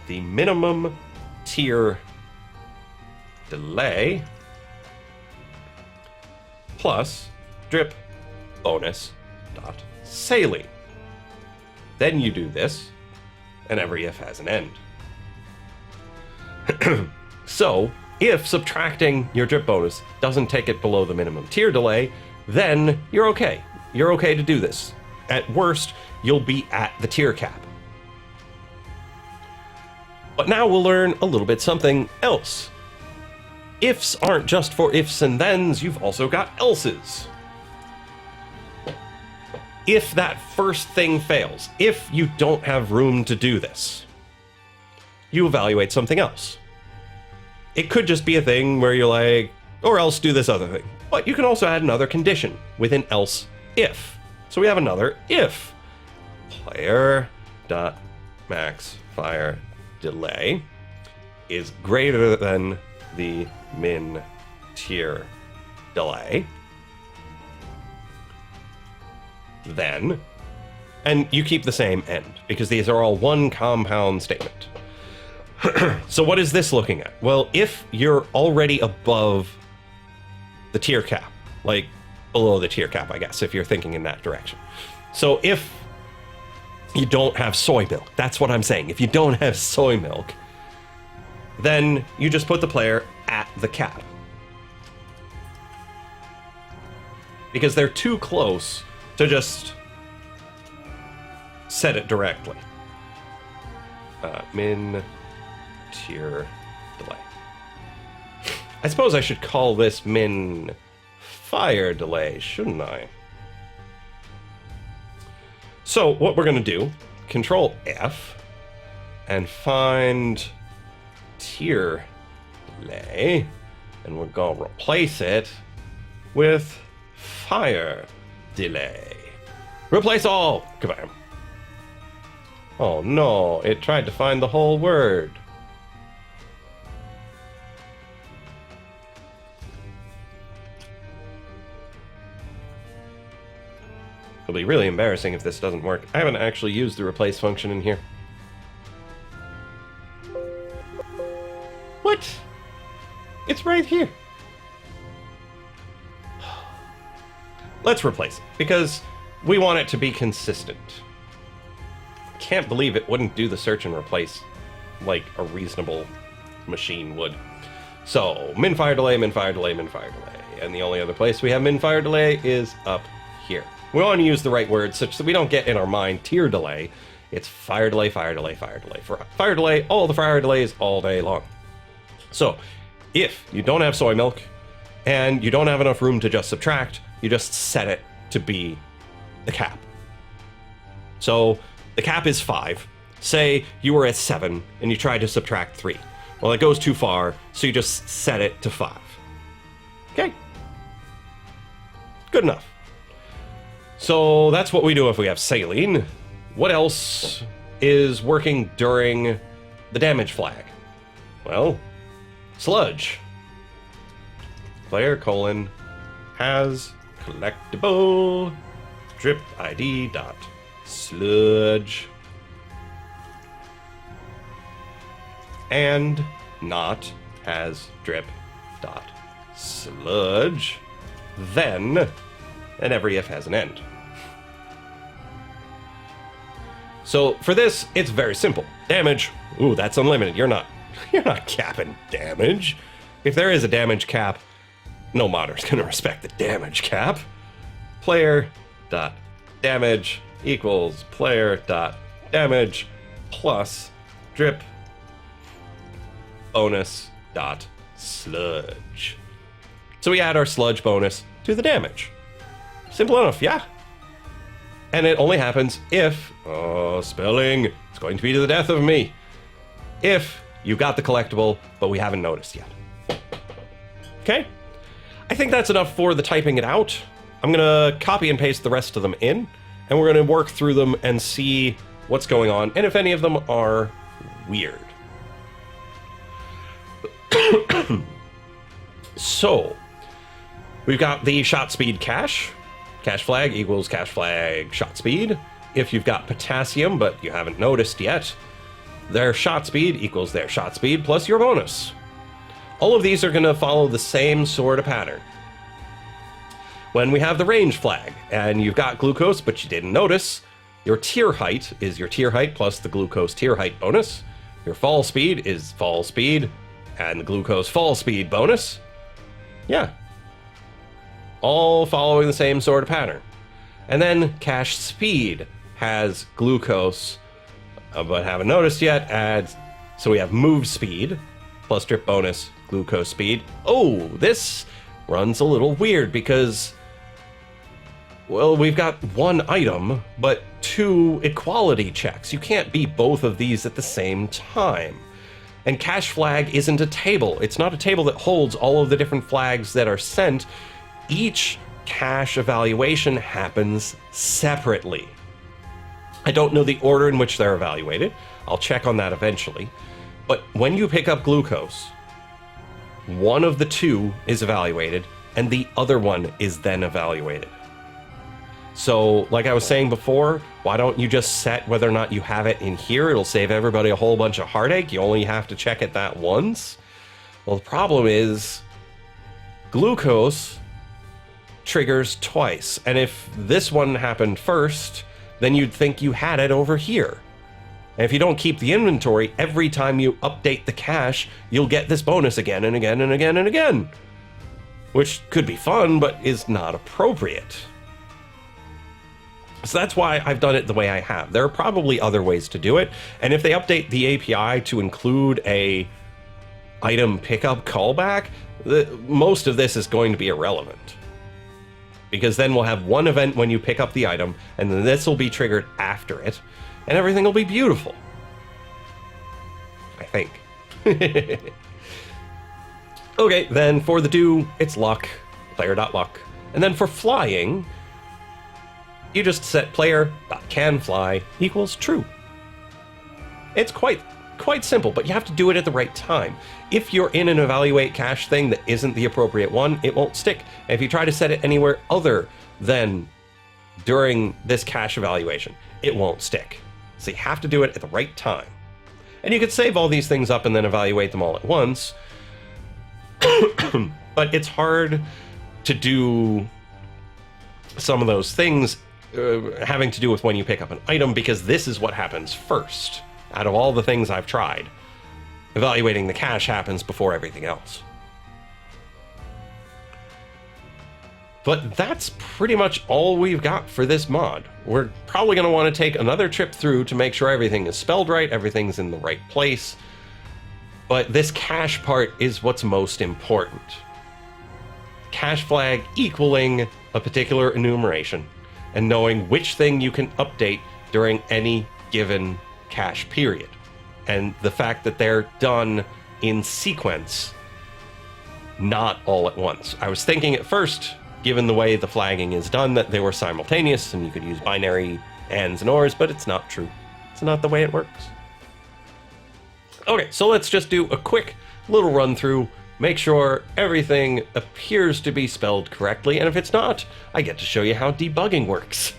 the minimum tier delay plus drip bonus dot saline. Then you do this, and every if has an end. So, if subtracting your drip bonus doesn't take it below the minimum tier delay, then you're okay. You're okay to do this. At worst, you'll be at the tier cap. But now we'll learn a little bit something else. ifs aren't just for ifs and thens, you've also got elses. If that first thing fails, if you don't have room to do this, you evaluate something else. It could just be a thing where you're like, or else do this other thing. But you can also add another condition with an else if. So we have another if. Player dot max fire delay is greater than the min tier delay. Then, and you keep the same end because these are all one compound statement. So what is this looking at? Well, if you're already above the tier cap, like below the tier cap, I guess, if you're thinking in that direction. So if you don't have soy milk, that's what I'm saying. If you don't have soy milk, then you just put the player at the cap. Because they're too close to just set it directly. Min tier delay. I suppose I should call this min fire delay, shouldn't I? So what we're going to do, Control F, and find tier delay, and we're going to replace it with fire delay. Replace all! Kabam. Oh no, it tried to find the whole word. It'll be really embarrassing if this doesn't work. I haven't actually used the replace function in here. What? It's right here. Let's replace it, because we want it to be consistent. Can't believe it wouldn't do the search and replace like a reasonable machine would. So, min fire delay, min fire delay, min fire delay. And the only other place we have min fire delay is up here. We want to use the right words such that we don't get in our mind tier delay. It's fire delay, fire delay, fire delay. For fire delay, all the fire delays all day long. So, if you don't have soy milk and you don't have enough room to just subtract, you just set it to be the cap. So, the cap is 5. Say you were at 7 and you tried to subtract 3. Well, it goes too far, so you just set it to 5. Okay. Good enough. So that's what we do if we have saline. What else is working during the damage flag? Well, sludge. Player colon has collectible drip ID dot sludge and not has drip dot sludge, then, and every if has an end. So for this, it's very simple. Damage, ooh, that's unlimited. You're not capping damage. If there is a damage cap, no modder's gonna respect the damage cap. Player dot damage equals player dot damage plus drip bonus dot sludge. So we add our sludge bonus to the damage. Simple enough, yeah? And it only happens if, spelling, it's going to be to the death of me, if you got the collectible, but we haven't noticed yet. Okay? I think that's enough for the typing it out. I'm gonna copy and paste the rest of them in, and we're gonna work through them and see what's going on, and if any of them are weird. So, we've got the shot speed cache. Cache flag equals cache flag shot speed. If you've got potassium, but you haven't noticed yet, their shot speed equals their shot speed plus your bonus. All of these are going to follow the same sort of pattern. When we have the range flag, and you've got glucose, but you didn't notice, your tier height is your tier height plus the glucose tier height bonus. Your fall speed is fall speed, and the glucose fall speed bonus. Yeah. All following the same sort of pattern. And then cache speed has glucose, but haven't noticed yet, adds, so we have move speed, plus drip bonus, glucose speed. Oh, this runs a little weird because, well, we've got one item, but two equality checks. You can't be both of these at the same time. And cache flag isn't a table. It's not a table that holds all of the different flags that are sent. Each cache evaluation happens separately. I don't know the order in which they're evaluated. I'll check on that eventually. But when you pick up glucose, one of the two is evaluated, and the other one is then evaluated. So, like I was saying before, why don't you just set whether or not you have it in here? It'll save everybody a whole bunch of heartache. You only have to check it that once. Well, the problem is glucose triggers twice. And if this one happened first, then you'd think you had it over here. And if you don't keep the inventory, every time you update the cache, you'll get this bonus again and again and again and again. Which could be fun, but is not appropriate. So that's why I've done it the way I have. There are probably other ways to do it. And if they update the API to include a item pickup callback, most of this is going to be irrelevant. Because then we'll have one event when you pick up the item, and then this will be triggered after it, and everything will be beautiful. I think. Okay, then for the do, it's luck, player.luck. And then for flying, you just set player.canFly equals true. It's quite simple, but you have to do it at the right time. If you're in an evaluate cache thing that isn't the appropriate one, it won't stick. And if you try to set it anywhere other than during this cache evaluation, it won't stick. So you have to do it at the right time. And you could save all these things up and then evaluate them all at once. But it's hard to do some of those things having to do with when you pick up an item, because this is what happens first. Out of all the things I've tried, evaluating the cache happens before everything else. But that's pretty much all we've got for this mod. We're probably going to want to take another trip through to make sure everything is spelled right, everything's in the right place. But this cache part is what's most important. Cache flag equaling a particular enumeration, and knowing which thing you can update during any given cache period. And the fact that they're done in sequence, not all at once. I was thinking at first, given the way the flagging is done, that they were simultaneous and you could use binary ands and ors, but it's not true. It's not the way it works. Okay, so let's just do a quick little run through, make sure everything appears to be spelled correctly, and if it's not, I get to show you how debugging works.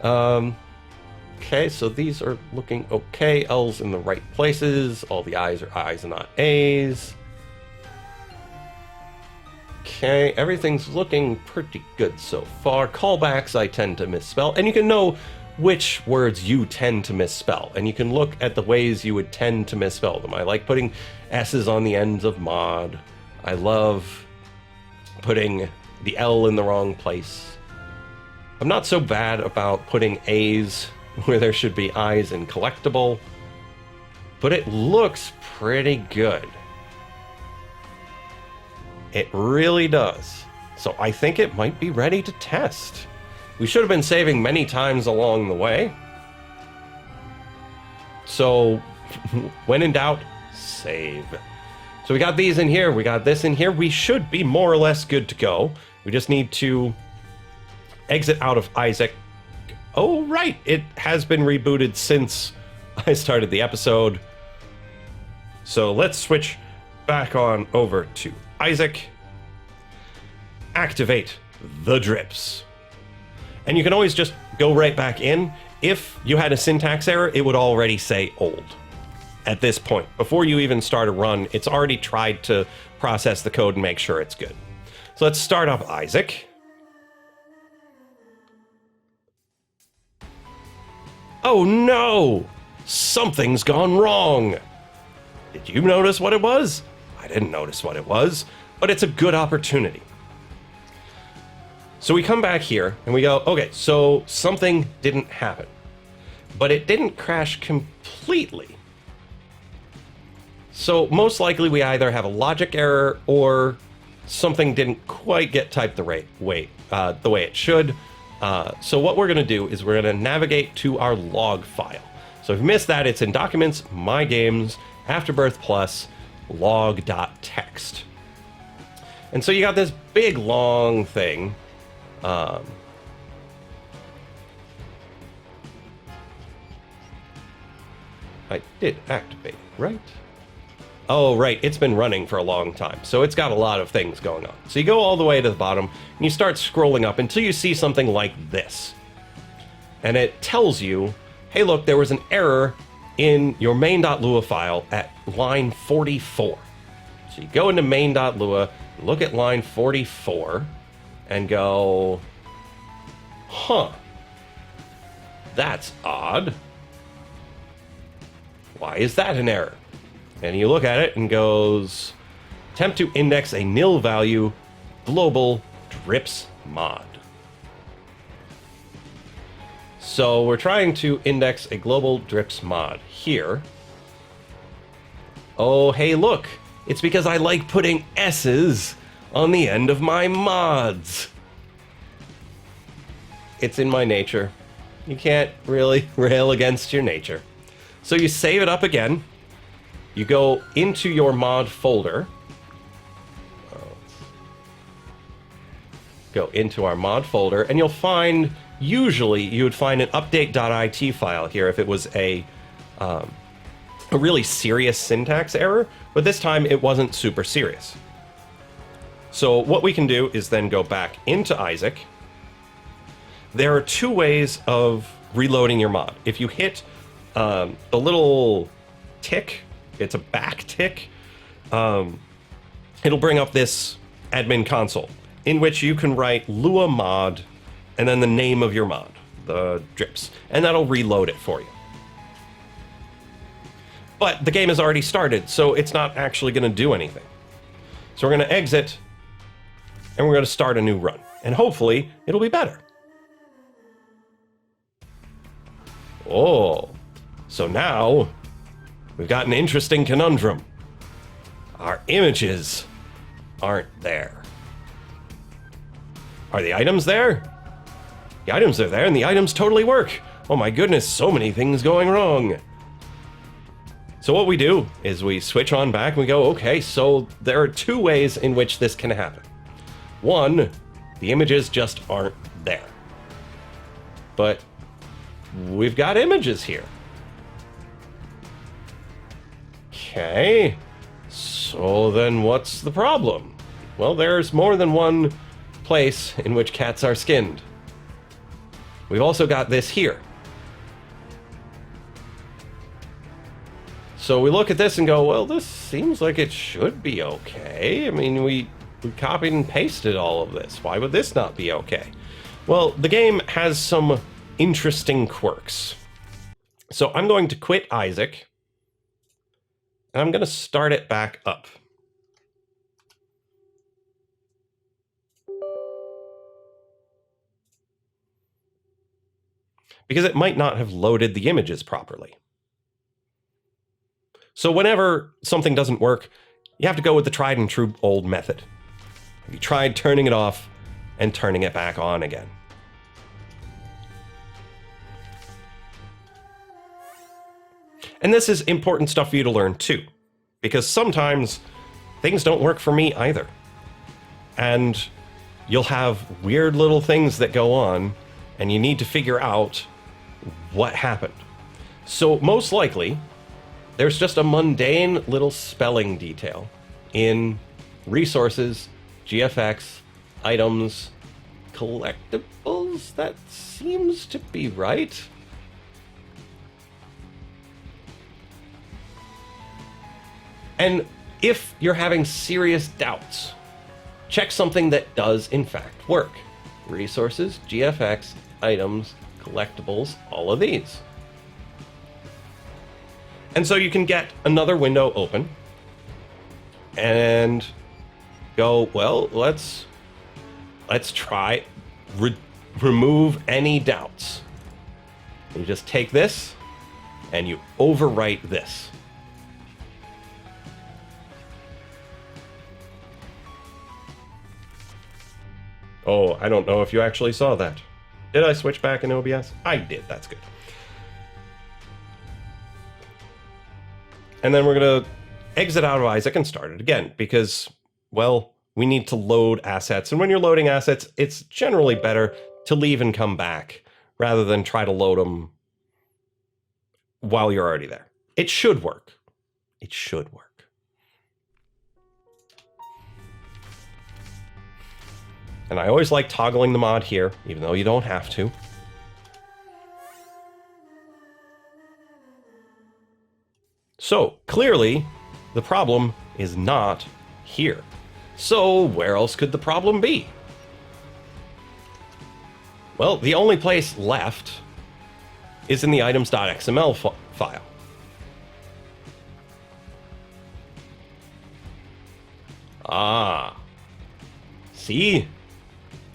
Okay, so these are looking okay. L's in the right places. All the I's are I's and not A's. Okay, everything's looking pretty good so far. Callbacks I tend to misspell, and you can know which words you tend to misspell, and you can look at the ways you would tend to misspell them. I like putting S's on the ends of mod. I love putting the L in the wrong place. I'm not so bad about putting A's where there should be I's in collectible, but it looks pretty good. It really does. So I think it might be ready to test. We should have been saving many times along the way. So when in doubt, save. So we got these in here, we got this in here. We should be more or less good to go. We just need to exit out of Isaac. Oh, right, it has been rebooted since I started the episode. So let's switch back on over to Isaac. Activate the drips. And you can always just go right back in. If you had a syntax error, it would already say old at this point. Before you even start a run, it's already tried to process the code and make sure it's good. So let's start up Isaac. Oh no! Something's gone wrong! Did you notice what it was? I didn't notice what it was, but it's a good opportunity. So we come back here and we go, okay, so something didn't happen, but it didn't crash completely. So most likely we either have a logic error or something didn't quite get typed the way it should. So what we're going to do is we're going to navigate to our log file. So if you missed that, it's in Documents, My Games, Afterbirth Plus, log.txt. And so you got this big long thing. I did activate, right? Oh, right, it's been running for a long time, so it's got a lot of things going on. So you go all the way to the bottom, and you start scrolling up until you see something like this. And it tells you, hey, look, there was an error in your main.lua file at line 44. So you go into main.lua, look at line 44, and go, huh, that's odd. Why is that an error? And you look at it and goes, attempt to index a nil value global drips mod. So we're trying to index a global drips mod here. Oh, hey, look, it's because I like putting S's on the end of my mods. It's in my nature. You can't really rail against your nature. So you save it up again. You go into your mod folder. Go into our mod folder, and you'll find, usually you would find an update.it file here if it was a really serious syntax error, but this time it wasn't super serious. So what we can do is then go back into Isaac. There are two ways of reloading your mod. If you hit the little tick, it's a back tick, it'll bring up this admin console in which you can write Lua mod and then the name of your mod, the drips, and that'll reload it for you. But the game has already started, so it's not actually going to do anything. So we're going to exit, and we're going to start a new run, and hopefully it'll be better. Oh, so now we've got an interesting conundrum. Our images aren't there. Are the items there? The items are there, and the items totally work. Oh my goodness, so many things going wrong. So what we do is we switch on back and we go, okay, so there are two ways in which this can happen. One, the images just aren't there. But we've got images here. Okay, so then what's the problem? Well, there's more than one place in which cats are skinned. We've also got this here. So we look at this and go, well, this seems like it should be okay. I mean, we copied and pasted all of this. Why would this not be okay? Well, the game has some interesting quirks. So I'm going to quit Isaac, and I'm going to start it back up. Because it might not have loaded the images properly. So whenever something doesn't work, you have to go with the tried and true old method. Have you tried turning it off and turning it back on again? And this is important stuff for you to learn too, because sometimes things don't work for me either. And you'll have weird little things that go on, and you need to figure out what happened. So most likely, there's just a mundane little spelling detail in resources, GFX, items, collectibles. That seems to be right. And if you're having serious doubts, check something that does in fact work. Resources, GFX, items, collectibles, all of these. And so you can get another window open and go, well, let's try remove any doubts. You just take this and you overwrite this. Oh, I don't know if you actually saw that. Did I switch back in OBS? I did, that's good. And then we're going to exit out of Isaac and start it again because, well, we need to load assets. And when you're loading assets, it's generally better to leave and come back rather than try to load them while you're already there. It should work. It should work. And I always like toggling the mod here, even though you don't have to. So, clearly, the problem is not here. So, where else could the problem be? Well, the only place left is in the items.xml file. Ah. See?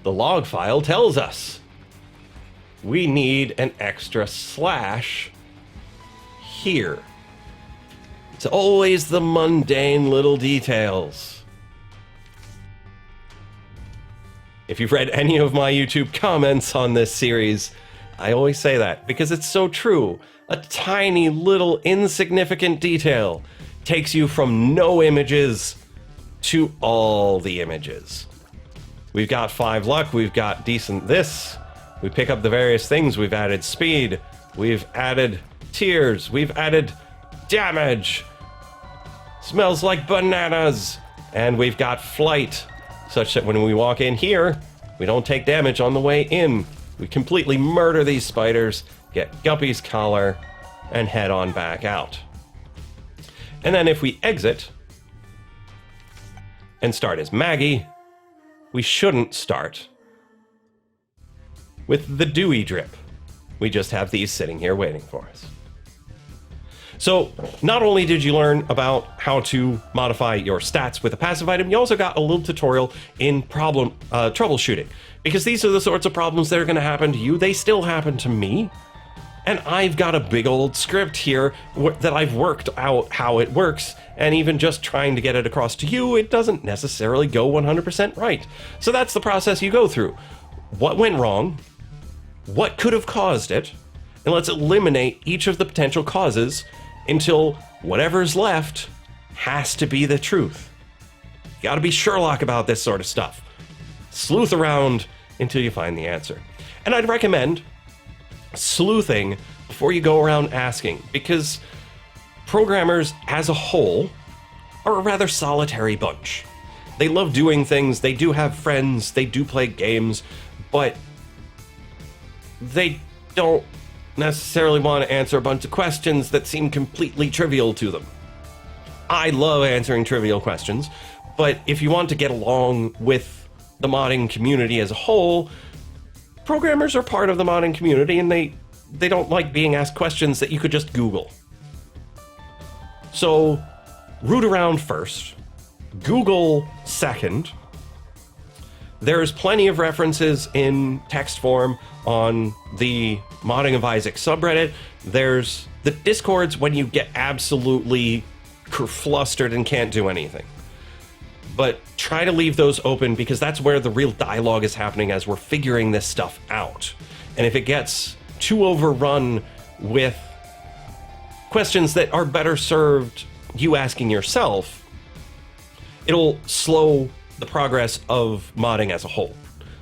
The log file tells us we need an extra slash here. It's always the mundane little details. If you've read any of my YouTube comments on this series, I always say that because it's so true. A tiny little insignificant detail takes you from no images to all the images. We've got 5 luck, we've got decent this, we pick up the various things, we've added speed, we've added tears, we've added damage, smells like bananas, and we've got flight, such that when we walk in here, we don't take damage on the way in. We completely murder these spiders, get Guppy's collar, and head on back out. And then if we exit and start as Maggie, we shouldn't start with the dewy drip. We just have these sitting here waiting for us. So not only did you learn about how to modify your stats with a passive item, you also got a little tutorial in troubleshooting, because these are the sorts of problems that are going to happen to you. They still happen to me. And I've got a big old script here that I've worked out how it works, and even just trying to get it across to you, it doesn't necessarily go 100% right. So that's the process you go through. What went wrong? What could have caused it? And let's eliminate each of the potential causes until whatever's left has to be the truth. You gotta be Sherlock about this sort of stuff. Sleuth around until you find the answer. And I'd recommend sleuthing before you go around asking, because programmers as a whole are a rather solitary bunch. They love doing things, they do have friends, they do play games, but they don't necessarily want to answer a bunch of questions that seem completely trivial to them. I love answering trivial questions, but if you want to get along with the modding community as a whole, programmers are part of the modding community, and they don't like being asked questions that you could just Google. So, root around first, Google second. There's plenty of references in text form on the Modding of Isaac subreddit. There's the Discords when you get absolutely flustered and can't do anything. But try to leave those open, because that's where the real dialogue is happening as we're figuring this stuff out. And if it gets too overrun with questions that are better served you asking yourself, it'll slow the progress of modding as a whole.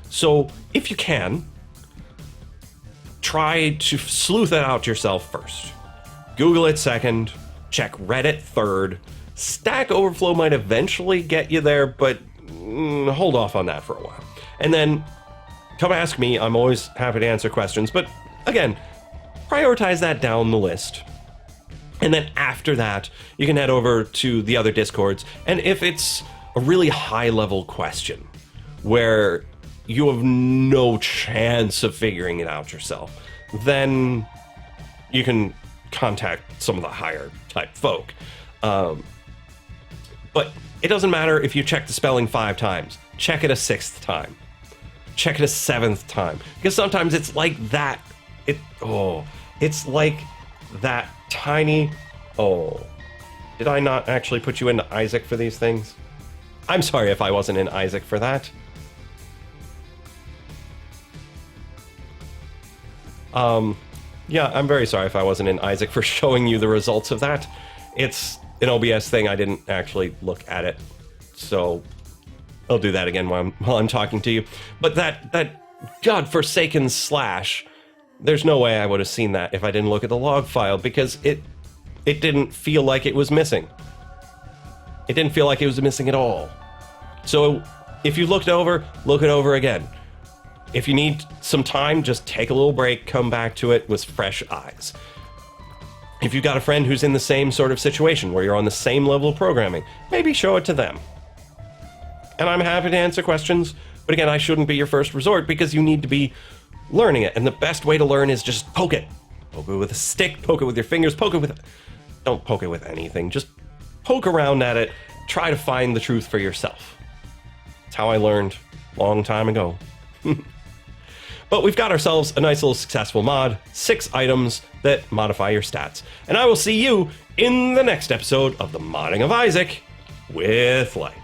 So if you can, try to sleuth it out yourself first. Google it second, check Reddit third. Stack Overflow might eventually get you there, but hold off on that for a while. And then come ask me. I'm always happy to answer questions. But again, prioritize that down the list. And then after that, you can head over to the other Discords. And if it's a really high-level question where you have no chance of figuring it out yourself, then you can contact some of the higher type folk. But it doesn't matter if you check the spelling 5 times. Check it a 6th time. Check it a 7th time. Because sometimes it's like that. It's like that tiny... Oh. Did I not actually put you into Isaac for these things? I'm sorry if I wasn't in Isaac for that. Yeah, I'm very sorry if I wasn't in Isaac for showing you the results of that. It's an OBS thing. I didn't actually look at it, so I'll do that again while I'm talking to you. But that godforsaken slash, there's no way I would have seen that if I didn't look at the log file, because it didn't feel like it was missing. It didn't feel like it was missing at all. So if you look it over again. If you need some time, just take a little break, come back to it with fresh eyes. If you've got a friend who's in the same sort of situation where you're on the same level of programming, maybe show it to them. And I'm happy to answer questions, but again, I shouldn't be your first resort because you need to be learning it. And the best way to learn is just poke it. Poke it with a stick, poke it with your fingers, don't poke it with anything. Just poke around at it, try to find the truth for yourself. It's how I learned a long time ago. But we've got ourselves a nice little successful mod, 6 items that modify your stats. And I will see you in the next episode of the Modding of Isaac with Lyte.